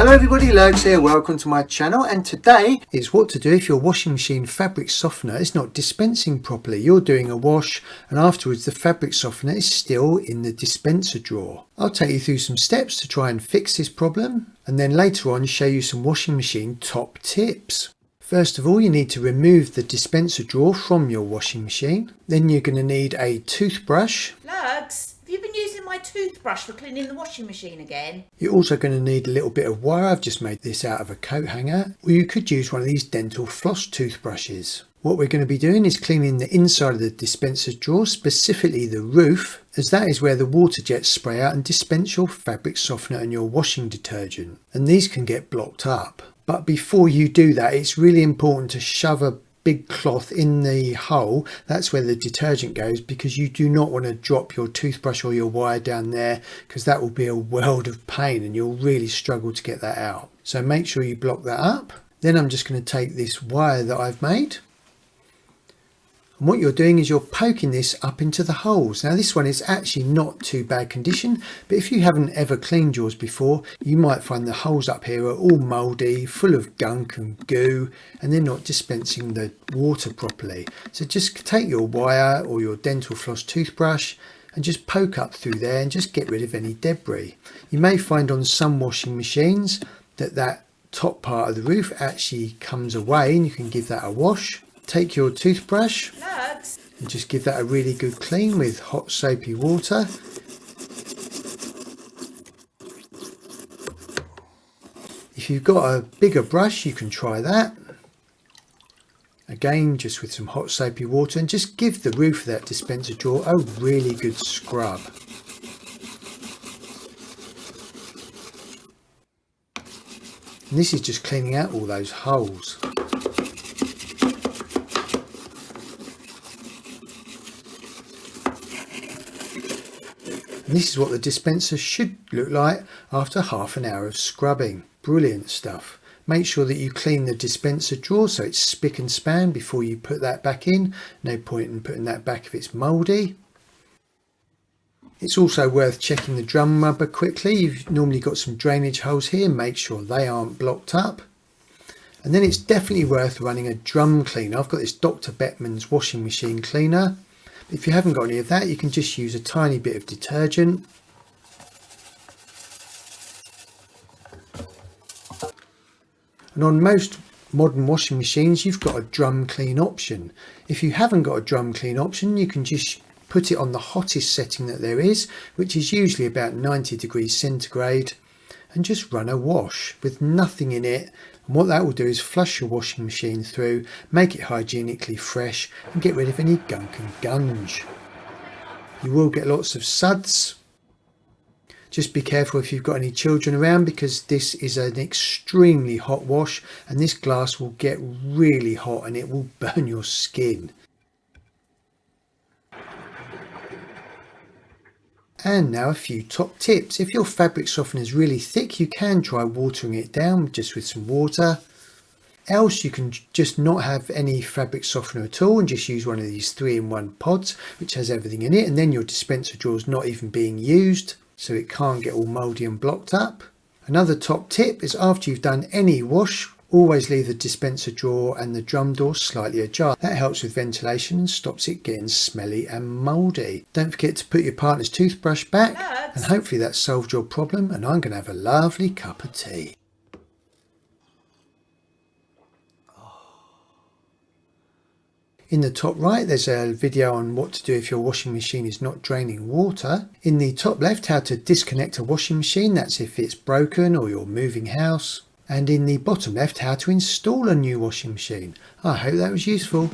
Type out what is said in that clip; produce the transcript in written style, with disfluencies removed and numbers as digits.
Hello everybody, Lurgs here, welcome to my channel, and today is what to do if your washing machine fabric softener is not dispensing properly. You're doing a wash and afterwards the fabric softener is still in the dispenser drawer. I'll take you through some steps to try and fix this problem and then later on show you some washing machine top tips. First of all, you need to remove the dispenser drawer from your washing machine. Then you're going to need a toothbrush. Lurgs, have you been using my toothbrush for cleaning the washing machine again? You're also going to need a little bit of wire. I've just made this out of a coat hanger. Or you could use one of these dental floss toothbrushes. What we're going to be doing is cleaning the inside of the dispenser drawer, specifically the roof, as that is where the water jets spray out and dispense your fabric softener and your washing detergent. And these can get blocked up. But before you do that, it's really important to shove a big cloth in the hole. That's where the detergent goes, because you do not want to drop your toothbrush or your wire down there, because that will be a world of pain and you'll really struggle to get that out. So make sure you block that up. Then I'm just going to take this wire that I've made. And what you're doing is you're poking this up into the holes. Now this one is actually not too bad condition, but if you haven't ever cleaned yours before, you might find the holes up here are all mouldy, full of gunk and goo, and they're not dispensing the water properly. So just take your wire or your dental floss toothbrush and just poke up through there and just get rid of any debris. You may find on some washing machines that top part of the roof actually comes away and you can give that a wash. Take your toothbrush and just give that a really good clean with hot soapy water. If you've got a bigger brush, you can try that. Again, just with some hot soapy water, and just give the roof of that dispenser drawer a really good scrub. And this is just cleaning out all those holes. And this is what the dispenser should look like after half an hour of scrubbing. Brilliant stuff. Make sure that you clean the dispenser drawer so it's spick and span before you put that back in. No point in putting that back if it's mouldy. It's also worth checking the drum rubber quickly. You've normally got some drainage holes here. Make sure they aren't blocked up. And then it's definitely worth running a drum cleaner. I've got this Dr. Bettman's washing machine cleaner. If you haven't got any of that, you can just use a tiny bit of detergent. And on most modern washing machines, you've got a drum clean option. If you haven't got a drum clean option, you can just put it on the hottest setting that there is, which is usually about 90 degrees centigrade, and just run a wash with nothing in it. And what that will do is flush your washing machine through, make it hygienically fresh and get rid of any gunk and gunge. You will get lots of suds. Just be careful if you've got any children around, because this is an extremely hot wash and this glass will get really hot and it will burn your skin. And now a few top tips. If your fabric softener is really thick, you can try watering it down just with some water. Else you can just not have any fabric softener at all and just use one of these 3-in-1 pods which has everything in it, and then your dispenser drawer is not even being used, so it can't get all mouldy and blocked up. Another top tip is after you've done any wash, always leave the dispenser drawer and the drum door slightly ajar. That helps with ventilation and stops it getting smelly and mouldy. Don't forget to put your partner's toothbrush back, and hopefully that solved your problem, and I'm going to have a lovely cup of tea. In the top right, there's a video on what to do if your washing machine is not draining water. In the top left, how to disconnect a washing machine, that's if it's broken or you're moving house. And in the bottom left, how to install a new washing machine. I hope that was useful.